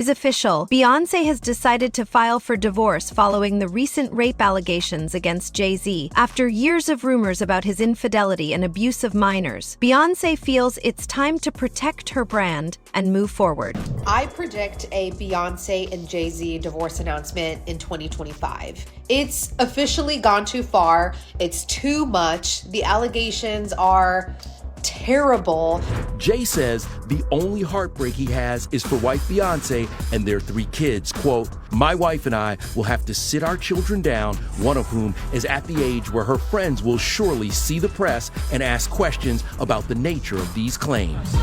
is official. Beyoncé has decided to file for divorce following the recent rape allegations against Jay-Z. After years of rumors about his infidelity and abuse of minors, Beyoncé feels it's time to protect her brand and move forward. I predict a Beyoncé and Jay-Z divorce announcement in 2025. It's officially gone too far. It's too much. The allegations are terrible. Jay says the only heartbreak he has is for wife Beyoncé and their 3 kids. Quote, "My wife and I will have to sit our children down, one of whom is at the age where her friends will surely see the press and ask questions about the nature of these claims."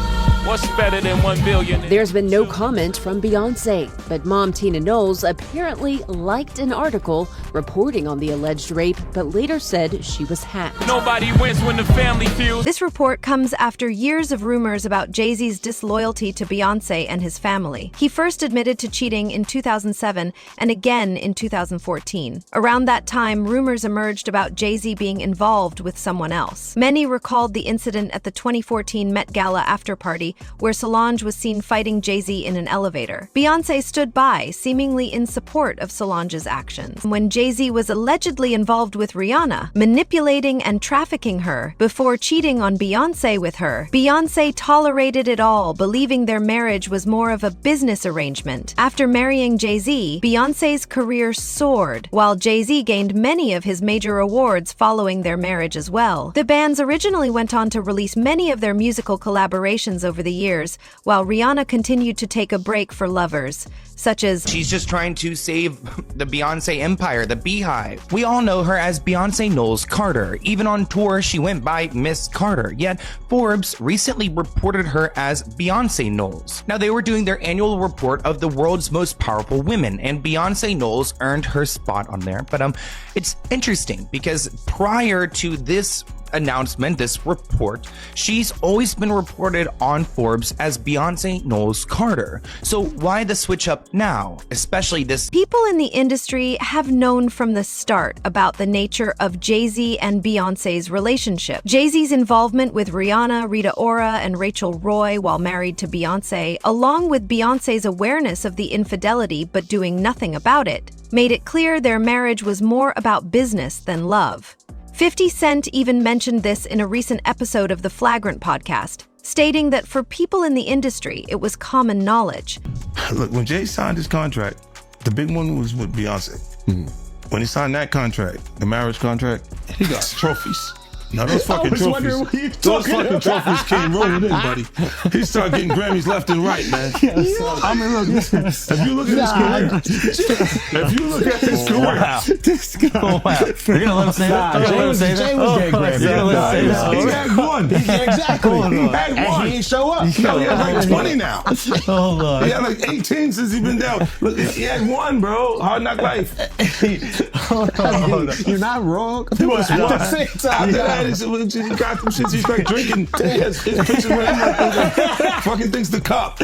What's better than 1 billion? There's been no comment from Beyoncé, but mom Tina Knowles apparently liked an article reporting on the alleged rape, but later said she was hacked. Nobody wins when the family feels. This report comes after years of rumors about Jay-Z's disloyalty to Beyoncé and his family. He first admitted to cheating in 2007 and again in 2014. Around that time, rumors emerged about Jay-Z being involved with someone else. Many recalled the incident at the 2014 Met Gala after-party where Solange was seen fighting Jay-Z in an elevator. Beyoncé stood by, seemingly in support of Solange's actions. When Jay-Z was allegedly involved with Rihanna, manipulating and trafficking her before cheating on Beyoncé with her, Beyoncé tolerated it all, believing their marriage was more of a business arrangement. After marrying Jay-Z, Beyoncé's career soared, while Jay-Z gained many of his major awards following their marriage as well. The bands originally went on to release many of their musical collaborations over the years, while Rihanna continued to take a break for lovers, such as she's just trying to save the Beyoncé empire, the Beehive. We all know her as Beyoncé Knowles Carter. Even on tour, she went by Miss Carter. Yet Forbes recently reported her as Beyoncé Knowles. Now, they were doing their annual report of the world's most powerful women, and Beyoncé Knowles earned her spot on there. But it's interesting because prior to this announcement, this report, she's always been reported on Forbes as Beyoncé Knowles Carter. So why the switch up now, especially this? People in the industry have known from the start about the nature of Jay-Z and Beyoncé's relationship. Jay-Z's involvement with Rihanna, Rita Ora, and Rachel Roy while married to Beyoncé, along with Beyoncé's awareness of the infidelity but doing nothing about it, made it clear their marriage was more about business than love. 50 Cent even mentioned this in a recent episode of the Flagrant podcast, stating that for people in the industry, it was common knowledge. Look, when Jay signed his contract, the big one was with Beyoncé. When he signed that contract, the marriage contract, he got trophies. Now those fucking trophies, trophies came rolling in, buddy. He started getting Grammys left and right, man. I mean, look, if you look at his career, wow. This guy. Oh, wow. You're gonna let him say that? Jay was getting Grammys. He had one. Exactly. He had one. And he ain't show up. He had like 20 now. Oh, Lord. He had like 18 since he been down. Look, he had one, bro. Hard Knock Life. Hold on. You're not wrong. He was one. After that, he got them shits. He started drinking. His pictures with him like fucking things to cup.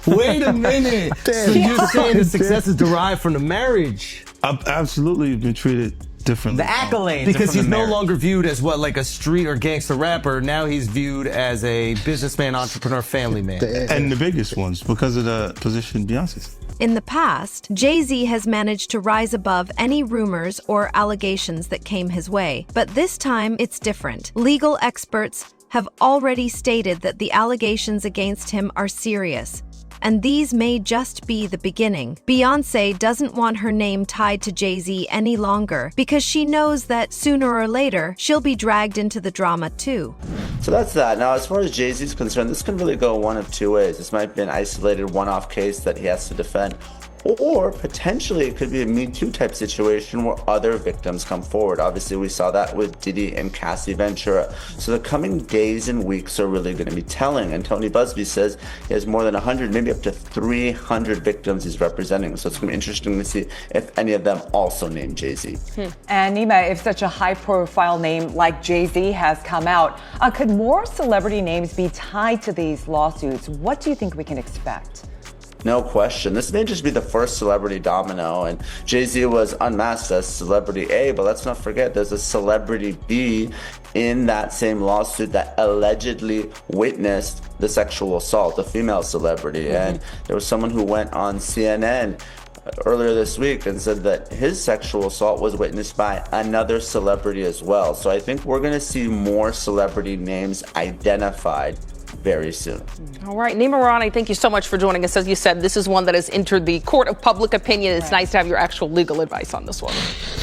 Wait a minute. So you're saying the success is derived from the marriage? I've absolutely been treated differently. The accolades. Because he's no longer viewed as like a street or gangster rapper. Now he's viewed as a businessman, entrepreneur, family man. And the biggest ones because of the position Beyonce's. In the past, Jay-Z has managed to rise above any rumors or allegations that came his way. But this time, it's different. Legal experts have already stated that the allegations against him are serious, and these may just be the beginning. Beyoncé doesn't want her name tied to Jay-Z any longer because she knows that sooner or later, she'll be dragged into the drama too. So that's that. Now, as far as Jay-Z is concerned, this can really go one of two ways. This might be an isolated one-off case that he has to defend, or potentially it could be a Me Too type situation where other victims come forward. Obviously, we saw that with Diddy and Cassie Ventura. So the coming days and weeks are really going to be telling. And Tony Busby says he has more than 100, maybe up to 300 victims he's representing. So it's going to be interesting to see if any of them also name Jay-Z. And Nima, if such a high-profile name like Jay-Z has come out, could more celebrity names be tied to these lawsuits? What do you think we can expect? No question. This may just be the first celebrity domino, and Jay-Z was unmasked as celebrity A, but let's not forget there's a celebrity B in that same lawsuit that allegedly witnessed the sexual assault, a female celebrity. And there was someone who went on CNN earlier this week and said that his sexual assault was witnessed by another celebrity as well. So I think we're going to see more celebrity names identified very soon. All right, Nima Rani, thank you so much for joining us. As you said, this is one that has entered the court of public opinion. It's nice to have your actual legal advice on this one.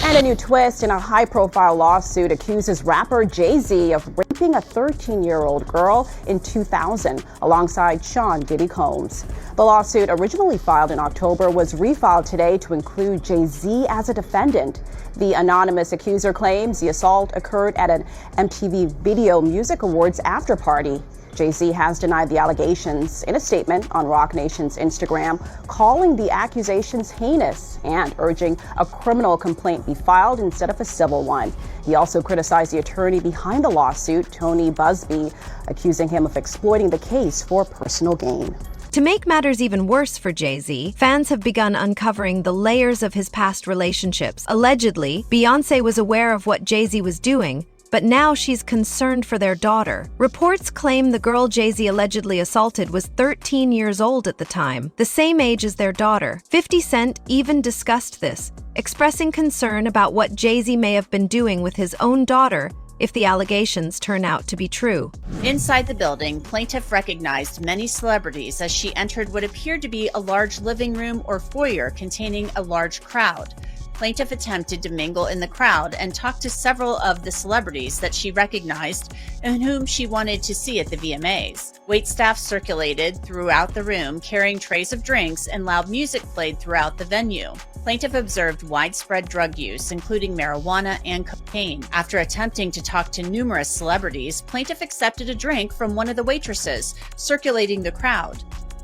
And a new twist in a high-profile lawsuit accuses rapper Jay-Z of raping a 13-year-old girl in 2000 alongside Sean Diddy Combs. The lawsuit, originally filed in October, was refiled today to include Jay-Z as a defendant. The anonymous accuser claims the assault occurred at an MTV Video Music Awards after-party. Jay-Z has denied the allegations in a statement on Roc Nation's Instagram, calling the accusations heinous and urging a criminal complaint be filed instead of a civil one. He also criticized the attorney behind the lawsuit, Tony Busby, accusing him of exploiting the case for personal gain. To make matters even worse for Jay-Z, fans have begun uncovering the layers of his past relationships. Allegedly, Beyoncé was aware of what Jay-Z was doing, but now she's concerned for their daughter. Reports claim the girl Jay-Z allegedly assaulted was 13 years old at the time, the same age as their daughter. 50 Cent even discussed this, expressing concern about what Jay-Z may have been doing with his own daughter if the allegations turn out to be true. Inside the building, plaintiff recognized many celebrities as she entered what appeared to be a large living room or foyer containing a large crowd. Plaintiff attempted to mingle in the crowd and talk to several of the celebrities that she recognized and whom she wanted to see at the VMAs. Waitstaff circulated throughout the room, carrying trays of drinks, and loud music played throughout the venue. Plaintiff observed widespread drug use, including marijuana and cocaine. After attempting to talk to numerous celebrities, plaintiff accepted a drink from one of the waitresses, circulating the crowd.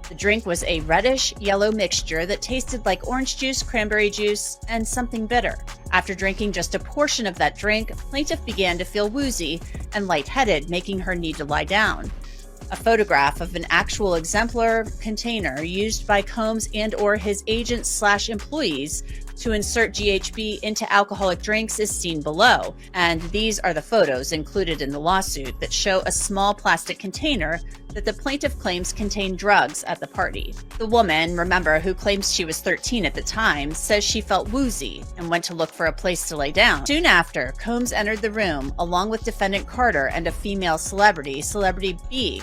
The drink was a reddish-yellow mixture that tasted like orange juice, cranberry juice, and something bitter. After drinking just a portion of that drink, plaintiff began to feel woozy and lightheaded, making her need to lie down. A photograph of an actual exemplar container used by Combs and/or his agents/employees to insert GHB into alcoholic drinks is seen below, and these are the photos included in the lawsuit that show a small plastic container that the plaintiff claims contained drugs at the party. The woman, remember, who claims she was 13 at the time, says she felt woozy and went to look for a place to lay down. Soon after, Combs entered the room along with defendant Carter and a female celebrity, Celebrity B.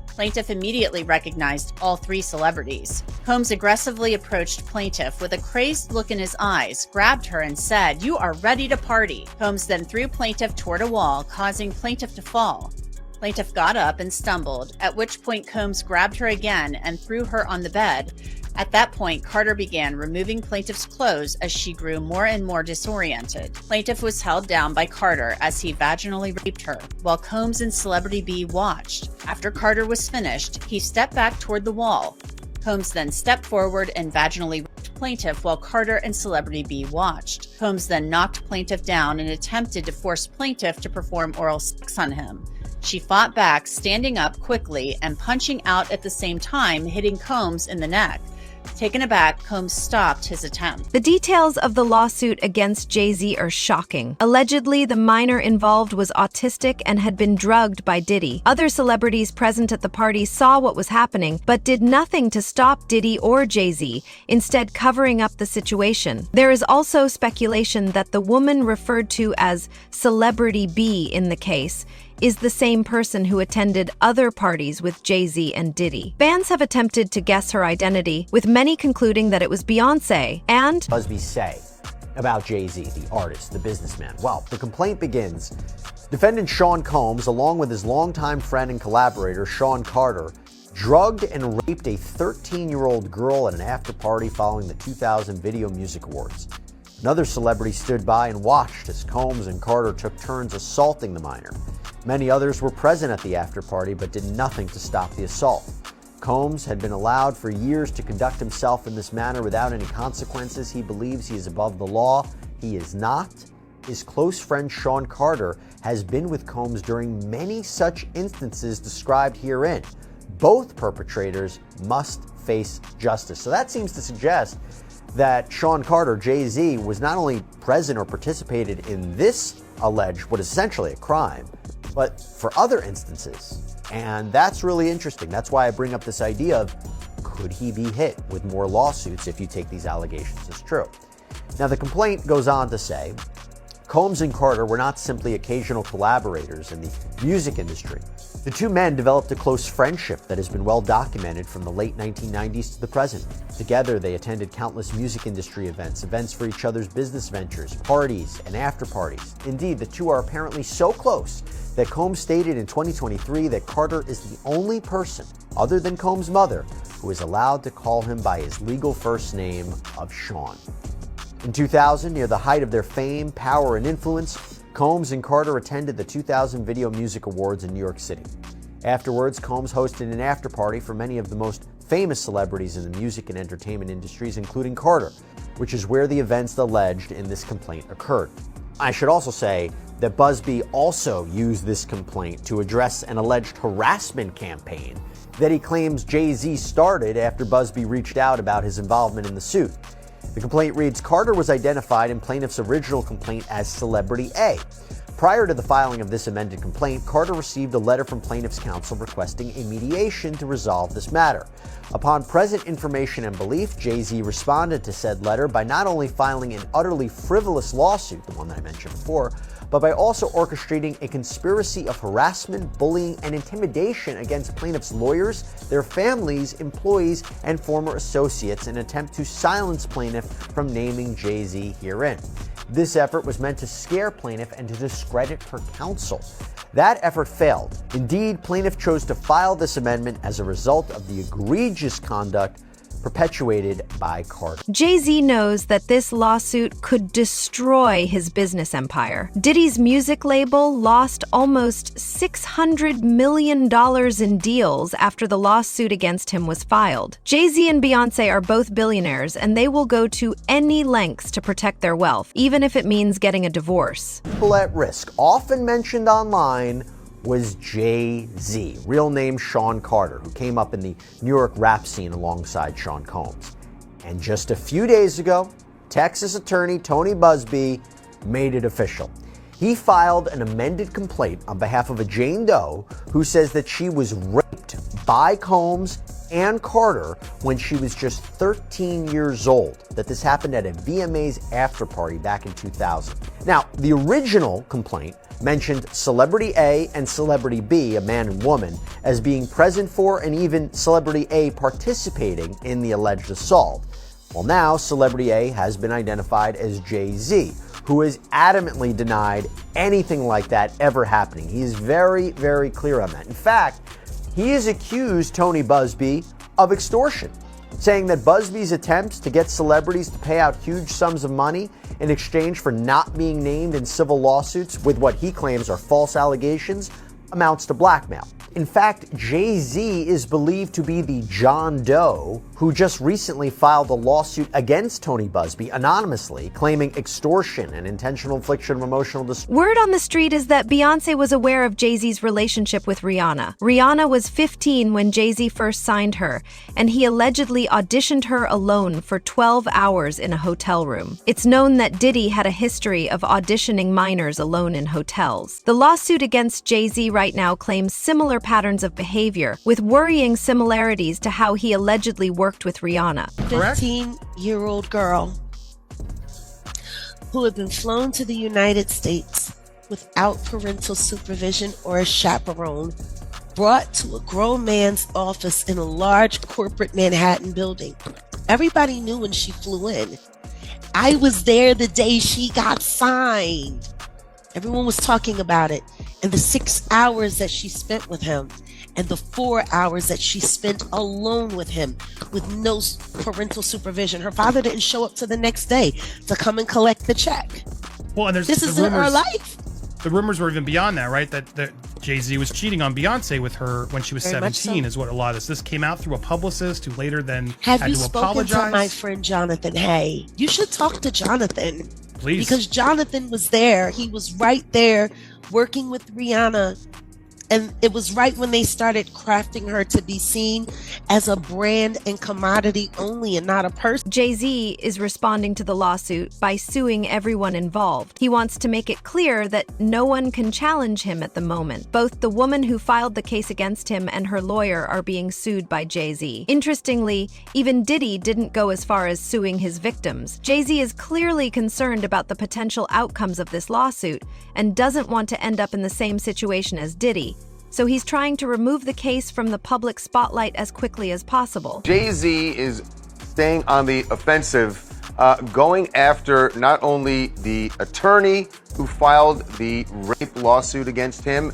Plaintiff immediately recognized all three celebrities. Combs aggressively approached plaintiff with a crazed look in his eyes, grabbed her, and said, "You are ready to party." Combs then threw plaintiff toward a wall, causing plaintiff to fall. Plaintiff got up and stumbled, at which point Combs grabbed her again and threw her on the bed. At that point, Carter began removing plaintiff's clothes as she grew more and more disoriented. Plaintiff was held down by Carter as he vaginally raped her, while Combs and Celebrity B watched. After Carter was finished, he stepped back toward the wall. Combs then stepped forward and vaginally raped plaintiff while Carter and Celebrity B watched. Combs then knocked plaintiff down and attempted to force plaintiff to perform oral sex on him. She fought back, standing up quickly and punching out at the same time, hitting Combs in the neck. Taken aback, Combs stopped his attempt. The details of the lawsuit against Jay-Z are shocking. Allegedly, the minor involved was autistic and had been drugged by Diddy. Other celebrities present at the party saw what was happening, but did nothing to stop Diddy or Jay-Z, instead covering up the situation. There is also speculation that the woman referred to as Celebrity B in the case is the same person who attended other parties with Jay-Z and Diddy. Fans have attempted to guess her identity, with many concluding that it was Beyoncé and Busby say about Jay-Z, the artist, the businessman. Well, the complaint begins. Defendant Sean Combs, along with his longtime friend and collaborator, Sean Carter, drugged and raped a 13-year-old girl at an after-party following the 2000 Video Music Awards. Another celebrity stood by and watched as Combs and Carter took turns assaulting the minor. Many others were present at the after-party but did nothing to stop the assault. Combs had been allowed for years to conduct himself in this manner without any consequences. He believes he is above the law. He is not. His close friend Sean Carter has been with Combs during many such instances described herein. both perpetrators must face justice. So that seems to suggest that Sean Carter, Jay-Z, was not only present or participated in this alleged, what is essentially a crime, but for other instances. And that's really interesting. That's why I bring up this idea of, could he be hit with more lawsuits if you take these allegations as true? Now, the complaint goes on to say, Combs and Carter were not simply occasional collaborators in the music industry. The two men developed a close friendship that has been well documented from the late 1990s to the present. Together, they attended countless music industry events for each other's business ventures, parties, and after parties. Indeed, the two are apparently so close that Combs stated in 2023 that Carter is the only person, other than Combs' mother, who is allowed to call him by his legal first name of Sean. In 2000, near the height of their fame, power, and influence, Combs and Carter attended the 2000 Video Music Awards in New York City. Afterwards, Combs hosted an after-party for many of the most famous celebrities in the music and entertainment industries, including Carter, which is where the events alleged in this complaint occurred. I should also say that Busby also used this complaint to address an alleged harassment campaign that he claims Jay-Z started after Busby reached out about his involvement in the suit. The complaint reads, Carter was identified in plaintiff's original complaint as Celebrity A. Prior to the filing of this amended complaint, Carter received a letter from plaintiff's counsel requesting a mediation to resolve this matter. Upon present information and belief, Jay-Z responded to said letter by not only filing an utterly frivolous lawsuit, the one that I mentioned before, but by also orchestrating a conspiracy of harassment, bullying, and intimidation against plaintiffs' lawyers, their families, employees, and former associates in an attempt to silence plaintiff from naming Jay-Z herein. This effort was meant to scare plaintiff and to discredit her counsel. That effort failed. Indeed, plaintiff chose to file this amendment as a result of the egregious conduct perpetuated by Carter. Jay-Z knows that this lawsuit could destroy his business empire. Diddy's music label lost almost $600 million in deals after the lawsuit against him was filed. Jay-Z and Beyoncé are both billionaires, and they will go to any lengths to protect their wealth, even if it means getting a divorce. People at risk, often mentioned online, was Jay-Z, real name Sean Carter, who came up in the New York rap scene alongside Sean Combs. And just a few days ago, Texas attorney Tony Busby made it official. He filed an amended complaint on behalf of a Jane Doe who says that she was raped by Combs and Carter when she was just 13 years old, that this happened at a VMA's after party back in 2000. Now, the original complaint mentioned Celebrity A and Celebrity B, a man and woman, as being present for and even Celebrity A participating in the alleged assault. Well, now Celebrity A has been identified as Jay-Z, who has adamantly denied anything like that ever happening. He is very, very clear on that. In fact, he has accused Tony Busby of extortion, saying that Busby's attempts to get celebrities to pay out huge sums of money in exchange for not being named in civil lawsuits with what he claims are false allegations amounts to blackmail. In fact, Jay-Z is believed to be the John Doe who just recently filed a lawsuit against Tony Busby anonymously, claiming extortion and intentional infliction of emotional distress. Word on the street is that Beyoncé was aware of Jay-Z's relationship with Rihanna. Rihanna was 15 when Jay-Z first signed her, and he allegedly auditioned her alone for 12 hours in a hotel room. It's known that Diddy had a history of auditioning minors alone in hotels. The lawsuit against Jay-Z right now claims similar patterns of behavior, with worrying similarities to how he allegedly worked with Rihanna. 15-year-old girl who had been flown to the United States without parental supervision or a chaperone, brought to a grown man's office in a large corporate Manhattan building. Everybody knew when she flew in. I was there the day she got signed. Everyone was talking about it. And the 6 hours that she spent with him, and the 4 hours that she spent alone with him with no parental supervision. Her father didn't show up to the next day to come and collect the check. Well, and this is her life. The rumors were even beyond that, right? That Jay-Z was cheating on Beyonce with her when she was Very 17 so. Is what a lot of this came out through a publicist who later then Have had you to spoken apologize. to my friend Jonathan Hay? You should talk to Jonathan. Please. Because Jonathan was there. He was right there working with Rihanna And it was right when they started crafting her to be seen as a brand and commodity only and not a person. Jay-Z is responding to the lawsuit by suing everyone involved. He wants to make it clear that no one can challenge him at the moment. Both the woman who filed the case against him and her lawyer are being sued by Jay-Z. Interestingly, even Diddy didn't go as far as suing his victims. Jay-Z is clearly concerned about the potential outcomes of this lawsuit and doesn't want to end up in the same situation as Diddy. So he's trying to remove the case from the public spotlight as quickly as possible. Jay-Z is staying on the offensive, going after not only the attorney who filed the rape lawsuit against him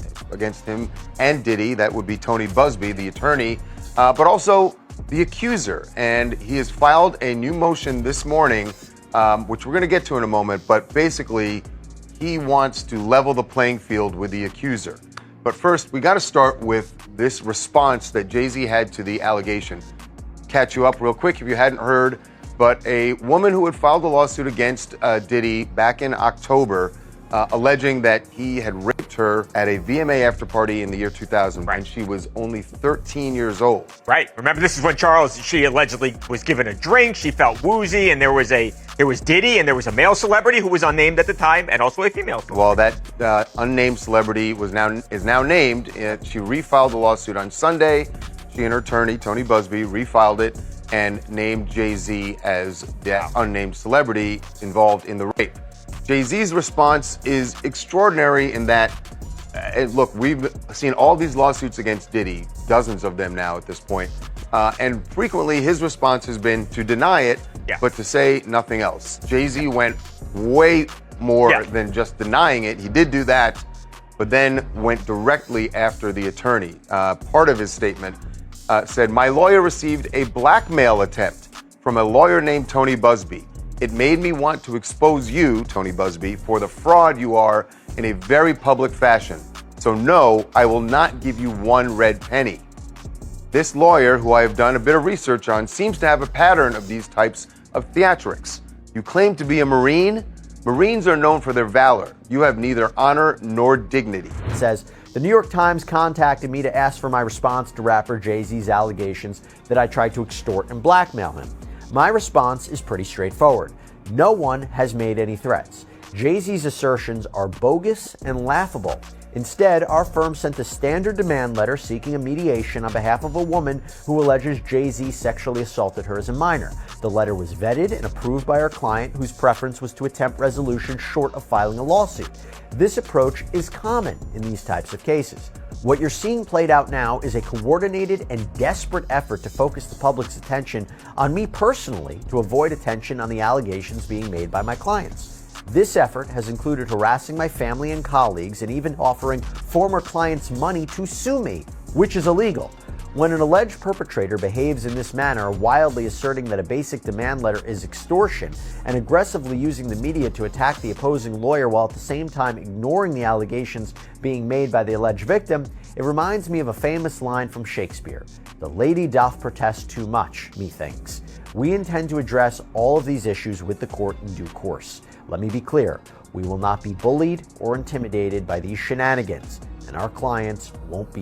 and Diddy, that would be Tony Busby, the attorney, but also the accuser. And he has filed a new motion this morning, which we're going to get to in a moment, but basically he wants to level the playing field with the accuser. But first, we got to start with this response that Jay-Z had to the allegation. Catch you up real quick if you hadn't heard, but a woman who had filed a lawsuit against Diddy back in October, alleging that he had raped her at a VMA after party in the year 2000 when she was only 13 years old. Right. Remember, this is when she allegedly was given a drink. She felt woozy, and there was Diddy, and there was a male celebrity who was unnamed at the time, and also a female celebrity. Well, that unnamed celebrity is now named. She refiled the lawsuit on Sunday. She and her attorney, Tony Busby, refiled it and named Jay-Z as that unnamed celebrity involved in the rape. Jay-Z's response is extraordinary in that, look, we've seen all these lawsuits against Diddy, dozens of them now at this point, and frequently his response has been to deny it, but to say nothing else. Jay-Z went way more than just denying it. He did do that, but then went directly after the attorney. Part of his statement said, "My lawyer received a blackmail attempt from a lawyer named Tony Busby. It made me want to expose you, Tony Busby, for the fraud you are in a very public fashion. So no, I will not give you one red penny." This lawyer, who I have done a bit of research on, seems to have a pattern of these types of theatrics. You claim to be a Marine? Marines are known for their valor. You have neither honor nor dignity. It says, the New York Times contacted me to ask for my response to rapper Jay-Z's allegations that I tried to extort and blackmail him. My response is pretty straightforward. No one has made any threats. Jay-Z's assertions are bogus and laughable. Instead, our firm sent a standard demand letter seeking a mediation on behalf of a woman who alleges Jay-Z sexually assaulted her as a minor. The letter was vetted and approved by our client, whose preference was to attempt resolution short of filing a lawsuit. This approach is common in these types of cases. What you're seeing played out now is a coordinated and desperate effort to focus the public's attention on me personally to avoid attention on the allegations being made by my clients. This effort has included harassing my family and colleagues and even offering former clients money to sue me, which is illegal. When an alleged perpetrator behaves in this manner, wildly asserting that a basic demand letter is extortion and aggressively using the media to attack the opposing lawyer while at the same time ignoring the allegations being made by the alleged victim, it reminds me of a famous line from Shakespeare. The lady doth protest too much, methinks. We intend to address all of these issues with the court in due course. Let me be clear, we will not be bullied or intimidated by these shenanigans, and our clients won't be